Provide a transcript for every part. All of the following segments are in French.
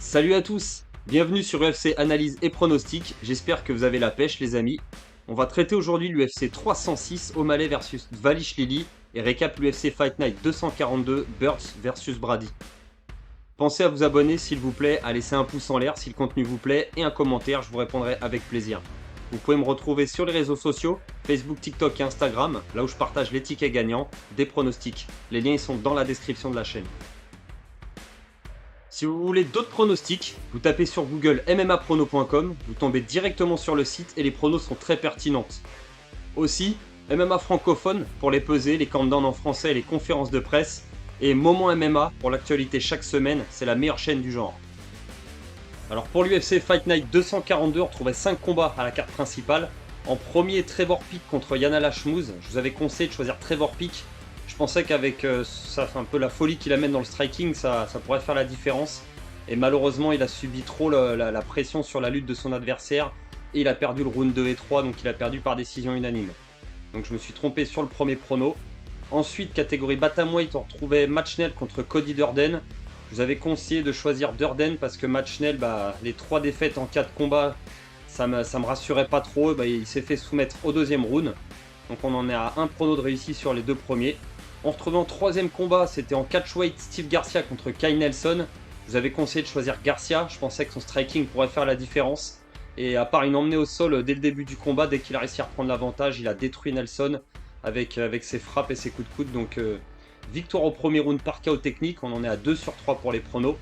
Salut à tous, bienvenue sur UFC Analyse et Pronostic, j'espère que vous avez la pêche les amis. On va traiter aujourd'hui l'UFC 306 O'Malley versus Dvalishvili et récap l'UFC Fight Night 242 Burns versus Brady. Pensez à vous abonner s'il vous plaît, à laisser un pouce en l'air si le contenu vous plaît et un commentaire, je vous répondrai avec plaisir. Vous pouvez me retrouver sur les réseaux sociaux, Facebook, TikTok et Instagram, là où je partage les tickets gagnants, des pronostics. Les liens ils sont dans la description de la chaîne. Si vous voulez d'autres pronostics, vous tapez sur Google mmaprono.com, vous tombez directement sur le site et les pronos sont très pertinentes. Aussi, MMA francophone pour les pesées, les countdowns en français et les conférences de presse, et Moment MMA pour l'actualité chaque semaine, c'est la meilleure chaîne du genre. Alors pour l'UFC Fight Night 242, on retrouvait 5 combats à la carte principale. En premier, Trevor Peek contre Yana Lachmouz. Je vous avais conseillé de choisir Trevor Peek. Je pensais qu'avec un peu la folie qu'il amène dans le striking, ça pourrait faire la différence. Et malheureusement, il a subi trop la pression sur la lutte de son adversaire. Et il a perdu le round 2 et 3, donc il a perdu par décision unanime. Donc je me suis trompé sur le premier prono. Ensuite, catégorie Bantamweight, on retrouvait match nul contre Cody Durden. Je vous avais conseillé de choisir Durden parce que match nul, les 3 défaites en 4 combats, ça me rassurait pas trop. Il s'est fait soumettre au deuxième round. Donc on en est à un prono de réussi sur les 2 premiers. On retrouvait en troisième combat, c'était en catchweight Steve Garcia contre Kyle Nelson. Je vous avais conseillé de choisir Garcia, je pensais que son striking pourrait faire la différence. Et à part une emmenée au sol dès le début du combat, dès qu'il a réussi à reprendre l'avantage, il a détruit Nelson avec ses frappes et ses coups de coude. Donc victoire au premier round par KO technique, on en est à 2 sur 3 pour les pronos.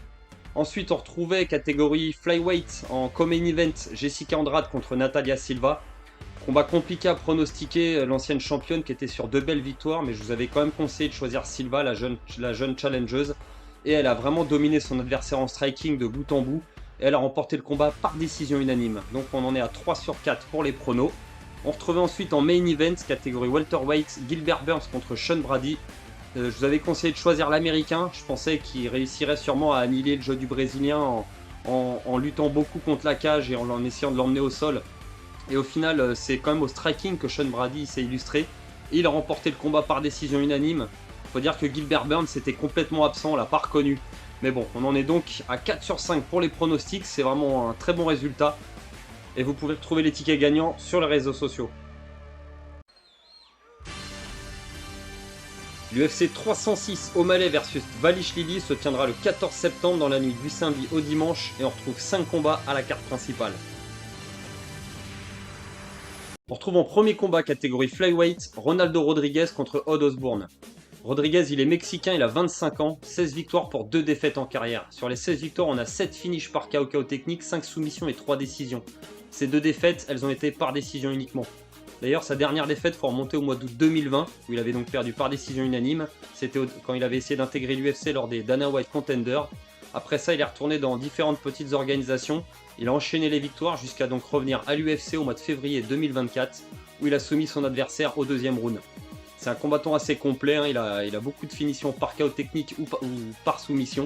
Ensuite on retrouvait catégorie flyweight en co-main event Jessica Andrade contre Natalia Silva. Combat compliqué à pronostiquer, l'ancienne championne qui était sur 2 belles victoires, mais je vous avais quand même conseillé de choisir Silva, la jeune challengeuse. Et elle a vraiment dominé son adversaire en striking de bout en bout. Et elle a remporté le combat par décision unanime. Donc on en est à 3 sur 4 pour les pronos. On retrouvait ensuite en main event, catégorie welterweight, Gilbert Burns contre Sean Brady. Je vous avais conseillé de choisir l'américain. Je pensais qu'il réussirait sûrement à annihiler le jeu du brésilien en luttant beaucoup contre la cage et en essayant de l'emmener au sol. Et au final, c'est quand même au striking que Sean Brady s'est illustré. Et il a remporté le combat par décision unanime. Faut dire que Gilbert Burns était complètement absent, on l'a pas reconnu. Mais bon, on en est donc à 4 sur 5 pour les pronostics. C'est vraiment un très bon résultat. Et vous pouvez retrouver les tickets gagnants sur les réseaux sociaux. L'UFC 306 O'Malley versus Dvalishvili se tiendra le 14 septembre dans la nuit du samedi au dimanche. Et on retrouve 5 combats à la carte principale. On retrouve en premier combat catégorie flyweight, Ronaldo Rodriguez contre Odd Osbourne. Rodriguez, il est mexicain, il a 25 ans, 16 victoires pour 2 défaites en carrière. Sur les 16 victoires, on a 7 finishes par KO technique, 5 soumissions et 3 décisions. Ces 2 défaites, elles ont été par décision uniquement. D'ailleurs, sa dernière défaite faut remonter au mois d'août 2020, où il avait donc perdu par décision unanime. C'était quand il avait essayé d'intégrer l'UFC lors des Dana White Contender. Après ça, il est retourné dans différentes petites organisations. Il a enchaîné les victoires jusqu'à donc revenir à l'UFC au mois de février 2024, où il a soumis son adversaire au deuxième round. C'est un combattant assez complet, hein. il a beaucoup de finitions par KO technique ou par soumission.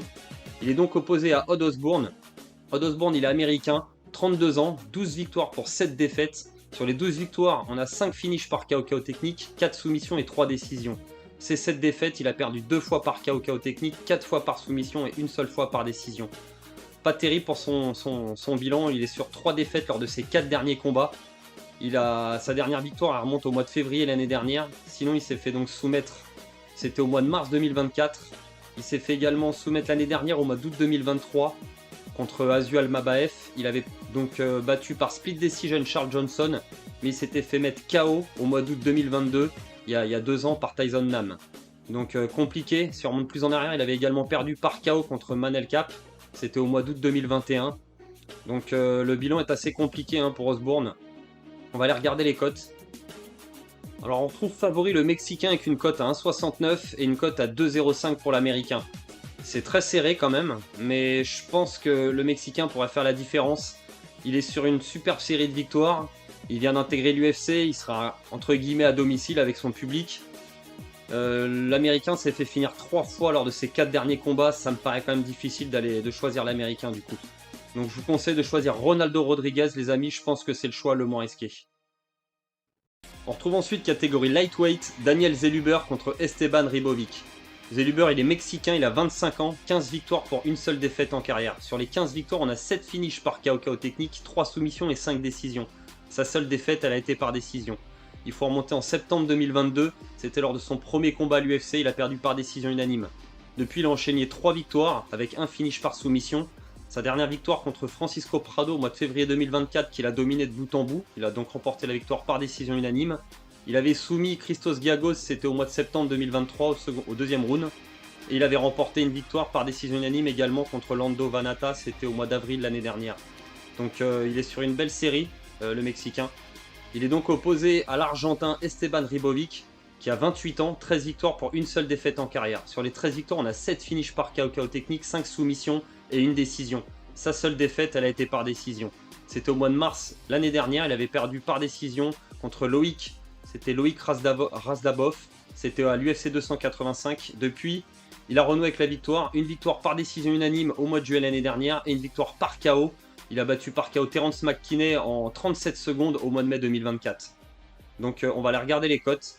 Il est donc opposé à Odd Osbourne. Odd Osbourne, il est américain, 32 ans, 12 victoires pour 7 défaites. Sur les 12 victoires, on a 5 finishes par KO technique, 4 soumissions et 3 décisions. Ces 7 défaites, il a perdu 2 fois par KO technique, 4 fois par soumission et une seule fois par décision. Pas terrible pour son bilan, il est sur 3 défaites lors de ses 4 derniers combats. Sa dernière victoire elle remonte au mois de février l'année dernière. Sinon il s'est fait donc soumettre, c'était au mois de mars 2024. Il s'est fait également soumettre l'année dernière au mois d'août 2023 contre Azu Almabaef. Il avait donc battu par split decision Charles Johnson, mais il s'était fait mettre KO au mois d'août 2022, il y a 2 ans par Tyson Nam. Donc compliqué, si on remonte plus en arrière, il avait également perdu par KO contre Manel Cap. C'était au mois d'août 2021. Donc le bilan est assez compliqué pour Osbourne. On va aller regarder les cotes. Alors on trouve favori le Mexicain avec une cote à 1,69 et une cote à 2,05 pour l'Américain. C'est très serré quand même, mais je pense que le Mexicain pourrait faire la différence. Il est sur une superbe série de victoires. Il vient d'intégrer l'UFC, il sera entre guillemets à domicile avec son public. L'Américain s'est fait finir 3 fois lors de ses 4 derniers combats, ça me paraît quand même difficile de choisir l'Américain du coup. Donc je vous conseille de choisir Ronaldo Rodriguez les amis, je pense que c'est le choix le moins risqué. On retrouve ensuite catégorie lightweight, Daniel Zellhuber contre Esteban Ribovic. Zellhuber, il est mexicain, il a 25 ans, 15 victoires pour une seule défaite en carrière. Sur les 15 victoires, on a 7 finishes par KO technique, 3 soumissions et 5 décisions. Sa seule défaite, elle a été par décision. Il faut remonter en septembre 2022, c'était lors de son premier combat à l'UFC, il a perdu par décision unanime. Depuis, il a enchaîné 3 victoires avec un finish par soumission. Sa dernière victoire contre Francisco Prado au mois de février 2024 qu'il a dominé de bout en bout. Il a donc remporté la victoire par décision unanime. Il avait soumis Christos Giagos, c'était au mois de septembre 2023 au deuxième round. Et il avait remporté une victoire par décision unanime également contre Lando Vanata, c'était au mois d'avril l'année dernière. Donc il est sur une belle série, le Mexicain. Il est donc opposé à l'Argentin Esteban Ribovic, qui a 28 ans, 13 victoires pour une seule défaite en carrière. Sur les 13 victoires, on a 7 finishes par KO technique, 5 soumissions et une décision. Sa seule défaite, elle a été par décision. C'était au mois de mars l'année dernière, il avait perdu par décision contre Loïc. C'était Loïc Razdabov, c'était à l'UFC 285. Depuis, il a renoué avec la victoire. Une victoire par décision unanime au mois de juillet l'année dernière et une victoire par KO. Il a battu par KO Terence McKinney en 37 secondes au mois de mai 2024. Donc on va aller regarder les cotes.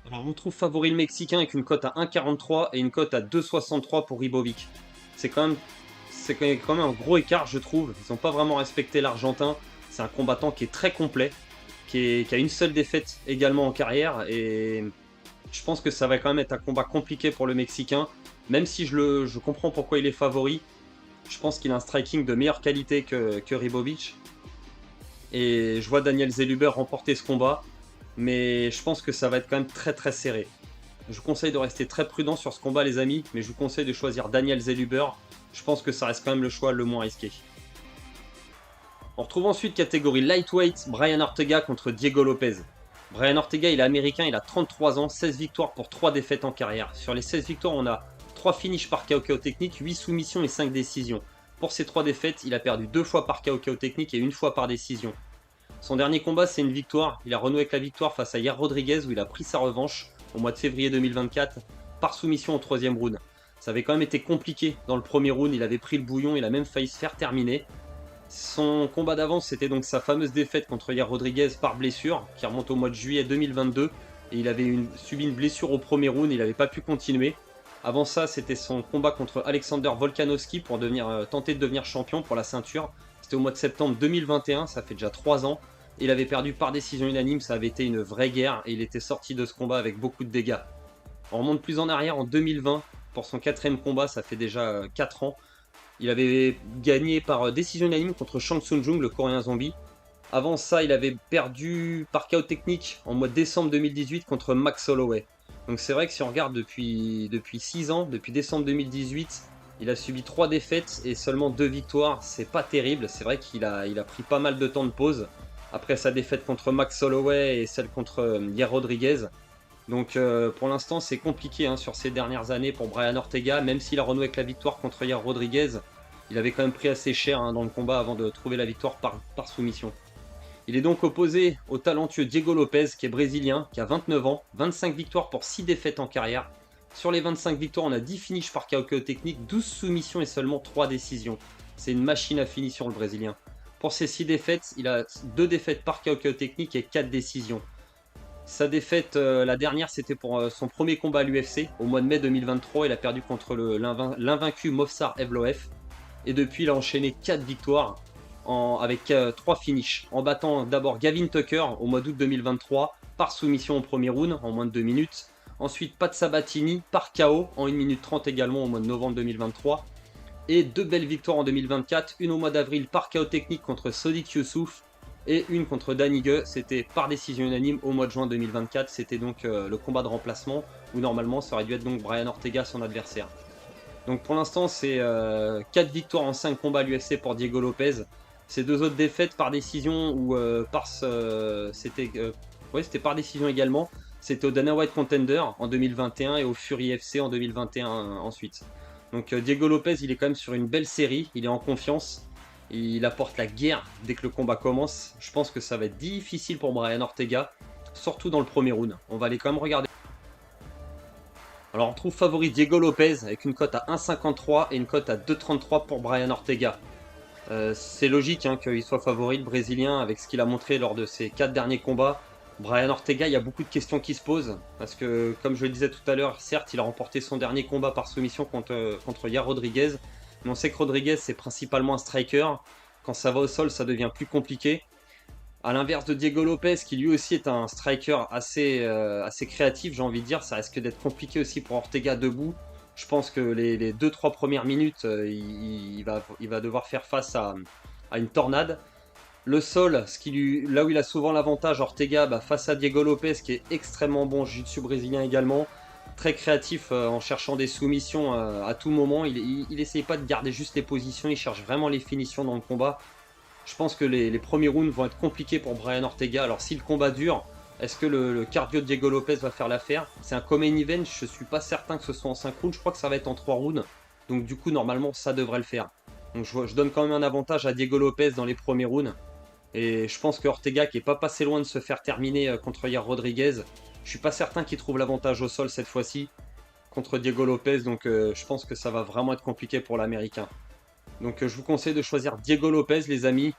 Alors on trouve favori le Mexicain avec une cote à 1,43 et une cote à 2,63 pour Ribovic. C'est quand même un gros écart, je trouve. Ils n'ont pas vraiment respecté l'Argentin. C'est un combattant qui est très complet, qui a une seule défaite également en carrière. Et je pense que ça va quand même être un combat compliqué pour le Mexicain. Même si je comprends pourquoi il est favori. Je pense qu'il a un striking de meilleure qualité que Ribovic. Et je vois Daniel Zellhuber remporter ce combat. Mais je pense que ça va être quand même très très serré. Je vous conseille de rester très prudent sur ce combat les amis, mais je vous conseille de choisir Daniel Zellhuber. Je pense que ça reste quand même le choix le moins risqué. On retrouve ensuite catégorie lightweight, Brian Ortega contre Diego Lopez. Brian Ortega, il est américain, il a 33 ans, 16 victoires pour 3 défaites en carrière. Sur les 16 victoires, on a 3 finishes par KO technique, 8 soumissions et 5 décisions. Pour ces 3 défaites, il a perdu 2 fois par KO technique et 1 fois par décision. Son dernier combat, c'est une victoire. Il a renoué avec la victoire face à Yair Rodriguez où il a pris sa revanche au mois de février 2024 par soumission au 3e round. Ça avait quand même été compliqué dans le premier round, il avait pris le bouillon, il a même failli se faire terminer. Son combat d'avance, c'était donc sa fameuse défaite contre Yair Rodriguez par blessure, qui remonte au mois de juillet 2022. Et il avait subi une blessure au premier round, il n'avait pas pu continuer. Avant ça, c'était son combat contre Alexander Volkanovski pour tenter de devenir champion pour la ceinture. C'était au mois de septembre 2021, ça fait déjà 3 ans. Il avait perdu par décision unanime, ça avait été une vraie guerre et il était sorti de ce combat avec beaucoup de dégâts. On remonte plus en arrière en 2020, pour son 4e combat, ça fait déjà 4 ans. Il avait gagné par décision unanime contre Shang Tsung Jung, le coréen zombie. Avant ça, il avait perdu par KO technique en mois de décembre 2018 contre Max Holloway. Donc c'est vrai que si on regarde depuis 6 ans, depuis décembre 2018, il a subi 3 défaites et seulement 2 victoires. C'est pas terrible, c'est vrai qu'il a pris pas mal de temps de pause après sa défaite contre Max Holloway et celle contre Yair Rodriguez. Donc pour l'instant c'est compliqué sur ces dernières années pour Brian Ortega, même s'il a renoué avec la victoire contre Yair Rodriguez, il avait quand même pris assez cher dans le combat avant de trouver la victoire par soumission. Il est donc opposé au talentueux Diego Lopez qui est brésilien, qui a 29 ans, 25 victoires pour 6 défaites en carrière. Sur les 25 victoires, on a 10 finishes par KO technique, 12 soumissions et seulement 3 décisions. C'est une machine à finition le brésilien. Pour ses 6 défaites, il a 2 défaites par KO technique et 4 décisions. Sa défaite, la dernière, c'était pour son premier combat à l'UFC. Au mois de mai 2023, il a perdu contre l'invaincu Movsar Evloev. Et depuis, il a enchaîné 4 victoires avec 3 finishes. En battant d'abord Gavin Tucker au mois d'août 2023 par soumission au premier round en moins de 2 minutes. Ensuite, Pat Sabatini par KO en 1 minute 30 également au mois de novembre 2023. Et 2 belles victoires en 2024. Une au mois d'avril par KO technique contre Sodiq Youssouf. Et une contre Danny Gue, c'était par décision unanime au mois de juin 2024. C'était donc le combat de remplacement où normalement ça aurait dû être donc Brian Ortega son adversaire. Donc pour l'instant c'est 4 victoires en 5 combats à l'UFC pour Diego Lopez. Ces 2 autres défaites par décision ou c'était par décision également. C'était au Dana White Contender en 2021 et au Fury FC en 2021 ensuite. Donc Diego Lopez il est quand même sur une belle série, il est en confiance. Il apporte la guerre dès que le combat commence. Je pense que ça va être difficile pour Brian Ortega, surtout dans le premier round. On va aller quand même regarder. Alors on trouve favori Diego Lopez avec une cote à 1,53 et une cote à 2,33 pour Brian Ortega. C'est logique qu'il soit favori le Brésilien avec ce qu'il a montré lors de ses 4 derniers combats. Brian Ortega, il y a beaucoup de questions qui se posent, parce que comme je le disais tout à l'heure, certes il a remporté son dernier combat par soumission contre Yair Rodriguez, mais on sait que Rodriguez c'est principalement un striker, quand ça va au sol ça devient plus compliqué. À l'inverse de Diego Lopez, qui lui aussi est un striker assez créatif, j'ai envie de dire, ça risque d'être compliqué aussi pour Ortega debout. Je pense que les 2-3 premières minutes, il va devoir faire face à une tornade. Le sol, là où il a souvent l'avantage, Ortega, face à Diego Lopez, qui est extrêmement bon jiu-jitsu brésilien également, très créatif en cherchant des soumissions à tout moment. Il essaye pas de garder juste les positions, il cherche vraiment les finitions dans le combat. Je pense que les premiers rounds vont être compliqués pour Brian Ortega. Alors si le combat dure, est-ce que le cardio de Diego Lopez va faire l'affaire? C'est un co-main event, je suis pas certain que ce soit en 5 rounds, je crois que ça va être en 3 rounds. Donc du coup normalement ça devrait le faire. Donc je donne quand même un avantage à Diego Lopez dans les premiers rounds. Et je pense que Ortega, qui est pas passé loin de se faire terminer contre Yair Rodriguez, je suis pas certain qu'il trouve l'avantage au sol cette fois-ci contre Diego Lopez. Donc je pense que ça va vraiment être compliqué pour l'Américain. Donc je vous conseille de choisir Diego Lopez, les amis.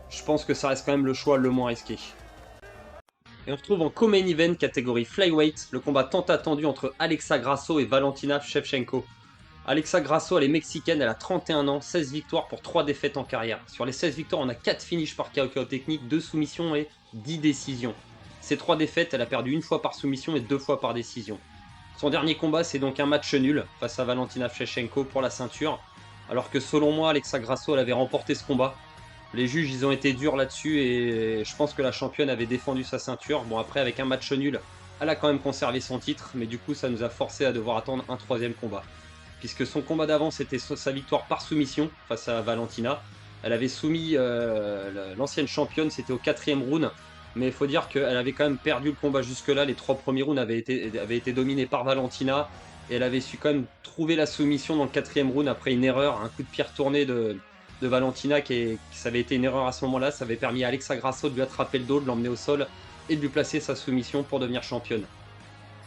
Je pense que ça reste quand même le choix le moins risqué. Et on retrouve en co-main event catégorie flyweight le combat tant attendu entre Alexa Grasso et Valentina Shevchenko. Alexa Grasso, elle est mexicaine, elle a 31 ans, 16 victoires pour 3 défaites en carrière. Sur les 16 victoires, on a 4 finishes par KO technique, 2 soumissions et 10 décisions. Ces 3 défaites, elle a perdu une fois par soumission et 2 fois par décision. Son dernier combat, c'est donc un match nul face à Valentina Shevchenko pour la ceinture. Alors que selon moi, Alexa Grasso, elle avait remporté ce combat. Les juges, ils ont été durs là-dessus et je pense que la championne avait défendu sa ceinture. Bon, après, avec un match nul, elle a quand même conservé son titre, mais du coup, ça nous a forcé à devoir attendre un troisième combat. Puisque son combat d'avant, c'était sa victoire par soumission face à Valentina. Elle avait soumis l'ancienne championne, c'était au 4e round. Mais il faut dire qu'elle avait quand même perdu le combat jusque-là. Les 3 premiers rounds avaient été dominés par Valentina. Et elle avait su quand même trouver la soumission dans le 4e round après une erreur, un coup de pied retourné de Valentina, ça avait été une erreur à ce moment-là. Ça avait permis à Alexa Grasso de lui attraper le dos, de l'emmener au sol et de lui placer sa soumission pour devenir championne.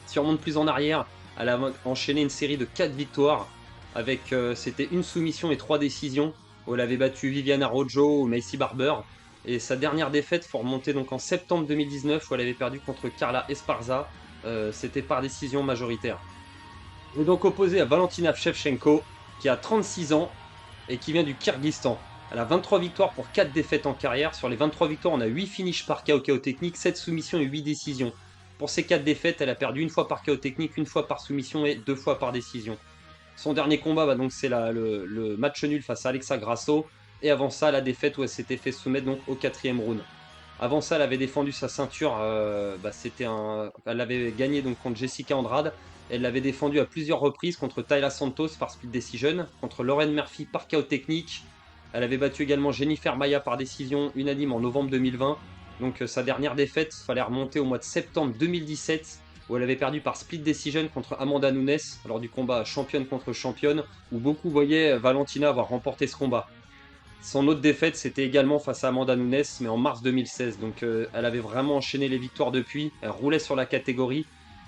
Si on remonte plus en arrière, elle a enchaîné une série de 4 victoires avec c'était une soumission et 3 décisions où elle avait battu Viviana Rojo ou Macy Barber. Et sa dernière défaite, faut remonter donc en septembre 2019 où elle avait perdu contre Carla Esparza. C'était par décision majoritaire. Elle est donc opposée à Valentina Shevchenko qui a 36 ans et qui vient du Kyrgyzstan. Elle a 23 victoires pour 4 défaites en carrière. Sur les 23 victoires, on a 8 finishes par KO technique, 7 soumissions et 8 décisions. Pour ces 4 défaites, elle a perdu une fois par KO technique, une fois par soumission et 2 fois par décision. Son dernier combat, donc c'est le match nul face à Alexa Grasso. Et avant ça, la défaite où elle s'était fait soumettre donc, au 4e round. Avant ça, elle avait défendu sa ceinture. Elle avait gagné donc, contre Jessica Andrade. Elle l'avait défendu à plusieurs reprises contre Tayla Santos par split decision, contre Lauren Murphy par KO technique. Elle avait battu également Jennifer Maia par décision unanime en novembre 2020. Donc sa dernière défaite, il fallait remonter au mois de septembre 2017 où elle avait perdu par split decision contre Amanda Nunes lors du combat championne contre championne où beaucoup voyaient Valentina avoir remporté ce combat. Son autre défaite, c'était également face à Amanda Nunes, mais en mars 2016. Donc elle avait vraiment enchaîné les victoires depuis. Elle roulait sur la catégorie.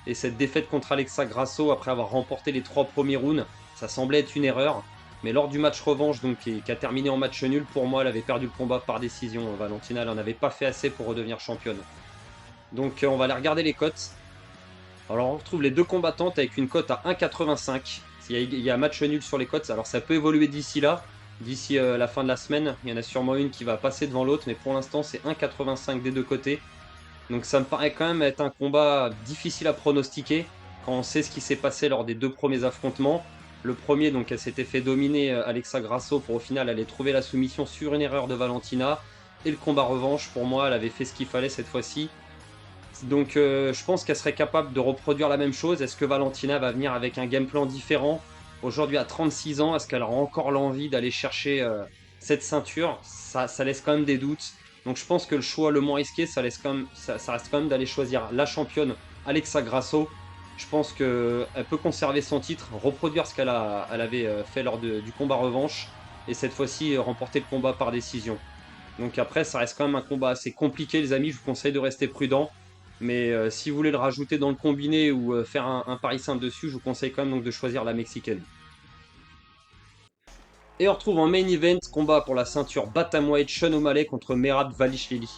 Et cette défaite contre Alexa Grasso, après avoir remporté les 3 premiers rounds, ça semblait être une erreur. Mais lors du match revanche, donc, qui a terminé en match nul, pour moi, elle avait perdu le combat par décision. Valentina, elle n'en avait pas fait assez pour redevenir championne. Donc on va aller regarder les cotes. Alors on retrouve les deux combattantes avec une cote à 1,85. Il y a match nul sur les cotes. Alors ça peut évoluer d'ici là. D'ici la fin de la semaine, il y en a sûrement une qui va passer devant l'autre, mais pour l'instant c'est 1,85 des deux côtés. Donc ça me paraît quand même être un combat difficile à pronostiquer quand on sait ce qui s'est passé lors des 2 premiers affrontements. Le premier, donc elle s'était fait dominer Alexa Grasso pour au final aller trouver la soumission sur une erreur de Valentina. Et le combat revanche, pour moi, elle avait fait ce qu'il fallait cette fois-ci. Donc je pense qu'elle serait capable de reproduire la même chose. Est-ce que Valentina va venir avec un game plan différent? Aujourd'hui à 36 ans, est-ce qu'elle aura encore l'envie d'aller chercher cette ceinture? Ça laisse quand même des doutes. Donc je pense que le choix le moins risqué, ça reste quand même d'aller choisir la championne Alexa Grasso. Je pense qu'elle peut conserver son titre, reproduire ce qu'elle avait fait lors du combat revanche, et cette fois-ci remporter le combat par décision. Donc après, ça reste quand même un combat assez compliqué, les amis. Je vous conseille de rester prudent. Mais si vous voulez le rajouter dans le combiné ou faire un pari simple dessus, je vous conseille quand même donc de choisir la mexicaine. Et on retrouve en main event combat pour la ceinture Bantamweight Sean O'Malley contre Merab Dvalishvili.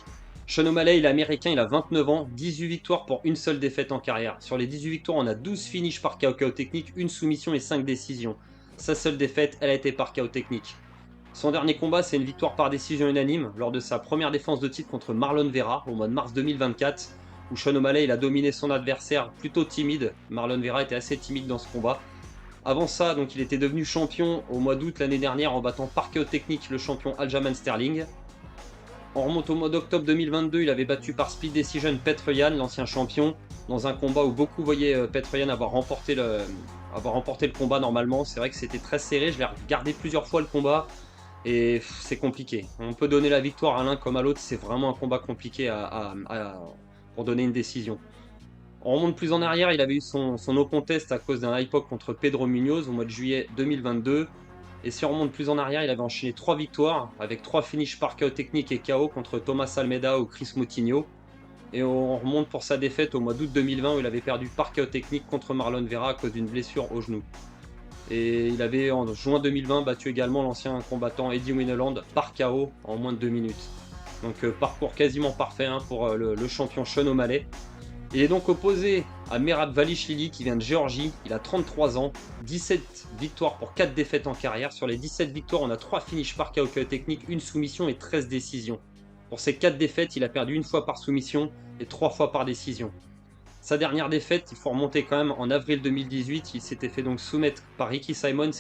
Sean O'Malley, il est américain, il a 29 ans, 18 victoires pour une seule défaite en carrière. Sur les 18 victoires, on a 12 finishes par KO technique, une soumission et 5 décisions. Sa seule défaite, elle a été par KO technique. Son dernier combat, c'est une victoire par décision unanime lors de sa première défense de titre contre Marlon Vera au mois de mars 2024, où Sean O'Malley il a dominé son adversaire plutôt timide. Marlon Vera était assez timide dans ce combat. Avant ça, donc, il était devenu champion au mois d'août l'année dernière en battant par KO technique le champion Aljamain Sterling. On remonte au mois d'octobre 2022, il avait battu par split decision Petr Yan, l'ancien champion, dans un combat où beaucoup voyaient Petr Yan avoir remporté le combat normalement. C'est vrai que c'était très serré, je l'ai regardé plusieurs fois le combat. Et c'est compliqué. On peut donner la victoire à l'un comme à l'autre, c'est vraiment un combat compliqué pour donner une décision. On remonte plus en arrière, il avait eu son no contest à cause d'un IPOC contre Pedro Munoz au mois de juillet 2022. Et si on remonte plus en arrière, il avait enchaîné 3 victoires avec 3 finishes par KO technique et KO contre Thomas Almeida ou Chris Moutinho. Et on remonte pour sa défaite au mois d'août 2020 où il avait perdu par KO technique contre Marlon Vera à cause d'une blessure au genou. Et il avait en juin 2020 battu également l'ancien combattant Eddie Wineland par KO en moins de 2 minutes. Donc parcours quasiment parfait pour le champion Sean O'Malley. Il est donc opposé à Merab Dvalishvili qui vient de Géorgie, il a 33 ans, 17 victoires pour 4 défaites en carrière. Sur les 17 victoires, on a 3 finishes par KO technique, une soumission et 13 décisions. Pour ces 4 défaites, il a perdu une fois par soumission et 3 fois par décision. Sa dernière défaite, il faut remonter quand même en avril 2018, il s'était fait donc soumettre par Ricky Simon.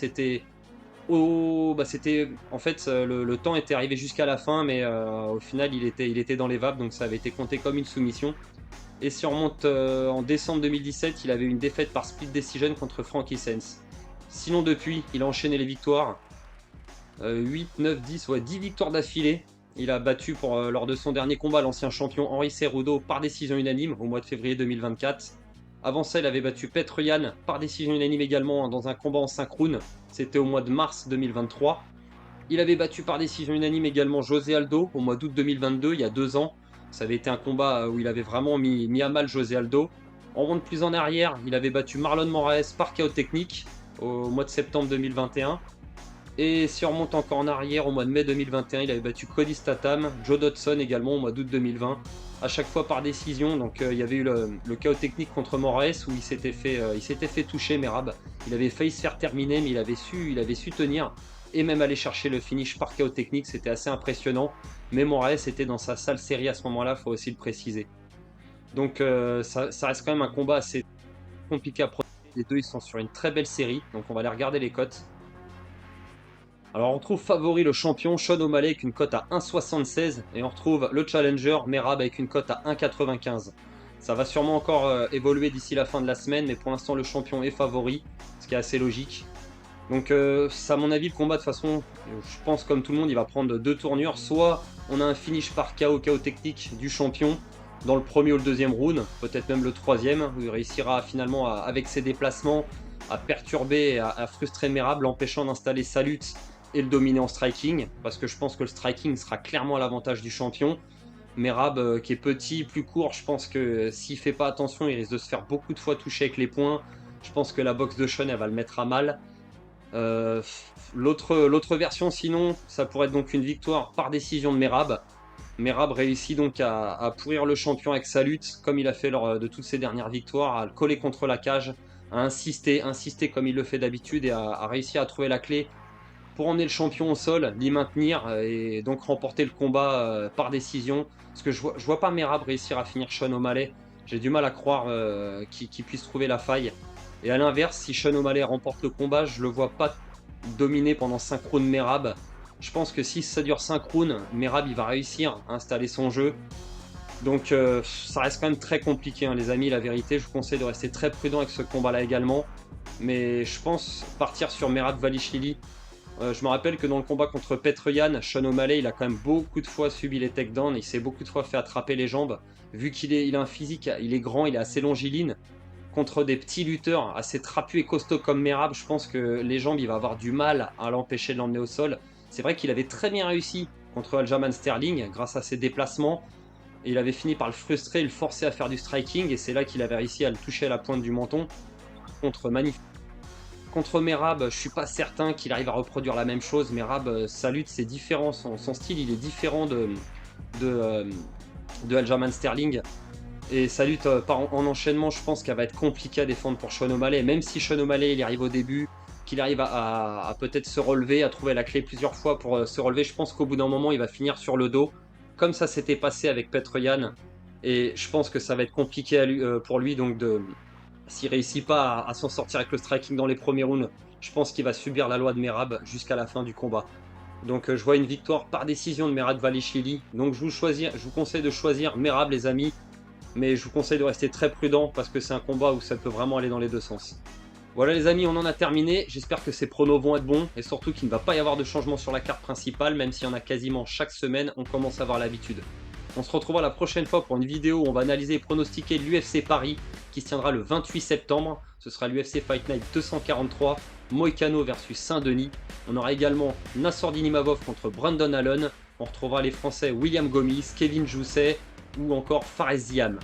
En fait, le temps était arrivé jusqu'à la fin, mais au final il était dans les vapes, donc ça avait été compté comme une soumission. Et si on remonte en décembre 2017, il avait une défaite par split decision contre Frankie Saenz. Sinon depuis, il a enchaîné les victoires, 8, 9, 10, 10 victoires d'affilée. Il a battu lors de son dernier combat l'ancien champion Henry Cerudo par décision unanime au mois de février 2024. Avant ça, il avait battu Petr Yan par décision unanime également dans un combat en 5 rounds. C'était au mois de mars 2023. Il avait battu par décision unanime également José Aldo au mois d'août 2022, il y a 2 ans. Ça avait été un combat où il avait vraiment mis à mal José Aldo. On remonte plus en arrière, il avait battu Marlon Moraes par KO technique au mois de septembre 2021. Et si on remonte encore en arrière, au mois de mai 2021, il avait battu Cody Statham, Joe Dodson également au mois d'août 2020, à chaque fois par décision. Donc il y avait eu le KO technique contre Moraes où il s'était fait toucher Merab. Il avait failli se faire terminer, mais il avait su tenir et même aller chercher le finish par KO technique. C'était assez impressionnant. Mais Moraes était dans sa sale série à ce moment-là, il faut aussi le préciser. Donc ça reste quand même un combat assez compliqué à prononcer. Les deux ils sont sur une très belle série, donc on va aller regarder les cotes. Alors on trouve favori le champion Sean O'Malley avec une cote à 1,76 et on retrouve le challenger Merab avec une cote à 1,95. Ça va sûrement encore évoluer d'ici la fin de la semaine, mais pour l'instant le champion est favori, ce qui est assez logique. Donc à mon avis le combat de toute façon, je pense comme tout le monde il va prendre 2 tournures. Soit on a un finish par KO technique du champion dans le premier ou le deuxième round, peut-être même le troisième, où il réussira finalement avec ses déplacements à perturber et à frustrer Merab, l'empêchant d'installer sa lutte et le dominer en striking, parce que je pense que le striking sera clairement à l'avantage du champion. Merab qui est petit, plus court, je pense que s'il fait pas attention, il risque de se faire beaucoup de fois toucher avec les poings. Je pense que la boxe de Sean, elle va le mettre à mal. L'autre version sinon, ça pourrait être donc une victoire par décision de Merab. Merab réussit donc à pourrir le champion avec sa lutte, comme il a fait lors de toutes ses dernières victoires, à le coller contre la cage, à insister comme il le fait d'habitude et à réussir à trouver la clé pour emmener le champion au sol, l'y maintenir et donc remporter le combat par décision. Parce que je vois pas Merab réussir à finir Sean O'Malley. J'ai du mal à croire qu'il puisse trouver la faille. Et à l'inverse, si Sean O'Malley remporte le combat, je le vois pas dominer pendant 5 rounds Merab. Je pense que si ça dure 5 rounds, Merab il va réussir à installer son jeu. Donc ça reste quand même très compliqué les amis, la vérité. Je vous conseille de rester très prudent avec ce combat là également. Mais je pense partir sur Merab Dvalishvili. Je me rappelle que dans le combat contre Petr Yan, Sean O'Malley il a quand même beaucoup de fois subi les takedowns, il s'est beaucoup de fois fait attraper les jambes. Vu qu'il a un physique, il est grand, il est assez longiligne. Contre des petits lutteurs assez trapus et costauds comme Merab, je pense que les jambes il va avoir du mal à l'empêcher de l'emmener au sol. C'est vrai qu'il avait très bien réussi contre Aljamain Sterling grâce à ses déplacements. Et il avait fini par le frustrer, le forcer à faire du striking et c'est là qu'il avait réussi à le toucher à la pointe du menton. Contre Merab, je suis pas certain qu'il arrive à reproduire la même chose. Merab, sa lutte c'est différent, son style il est différent de Aljamain Sterling. Et sa lutte en enchaînement, je pense qu'elle va être compliquée à défendre pour Sean O'Malley. Même si Sean O'Malley il arrive au début, qu'il arrive à peut-être se relever, à trouver la clé plusieurs fois pour se relever, je pense qu'au bout d'un moment, il va finir sur le dos. Comme ça s'était passé avec Petr Yan. Et je pense que ça va être compliqué pour lui. Donc s'il réussit pas à s'en sortir avec le striking dans les premiers rounds, je pense qu'il va subir la loi de Merab jusqu'à la fin du combat. Donc je vois une victoire par décision de Meradvashvili. Donc je vous conseille de choisir Merab les amis. Mais je vous conseille de rester très prudent parce que c'est un combat où ça peut vraiment aller dans les deux sens. Voilà les amis, on en a terminé. J'espère que ces pronos vont être bons et surtout qu'il ne va pas y avoir de changement sur la carte principale, même s'il y en a quasiment chaque semaine, on commence à avoir l'habitude. On se retrouvera la prochaine fois pour une vidéo où on va analyser et pronostiquer l'UFC Paris qui se tiendra le 28 septembre. Ce sera l'UFC Fight Night 243, Moïcano versus Saint-Denis. On aura également Nassor Dinimavov contre Brandon Allen. On retrouvera les Français William Gomis, Kevin Jousset ou encore Fares Ziam.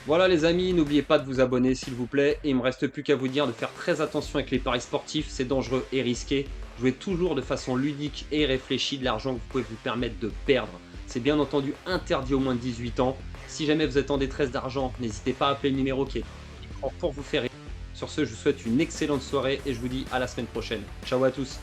Voilà les amis, n'oubliez pas de vous abonner s'il vous plaît, et il ne me reste plus qu'à vous dire de faire très attention avec les paris sportifs, c'est dangereux et risqué. Jouez toujours de façon ludique et réfléchie de l'argent que vous pouvez vous permettre de perdre. C'est bien entendu interdit aux moins de 18 ans. Si jamais vous êtes en détresse d'argent, n'hésitez pas à appeler le numéro qui est écran pour vous faire rire. Sur ce, je vous souhaite une excellente soirée et je vous dis à la semaine prochaine. Ciao à tous.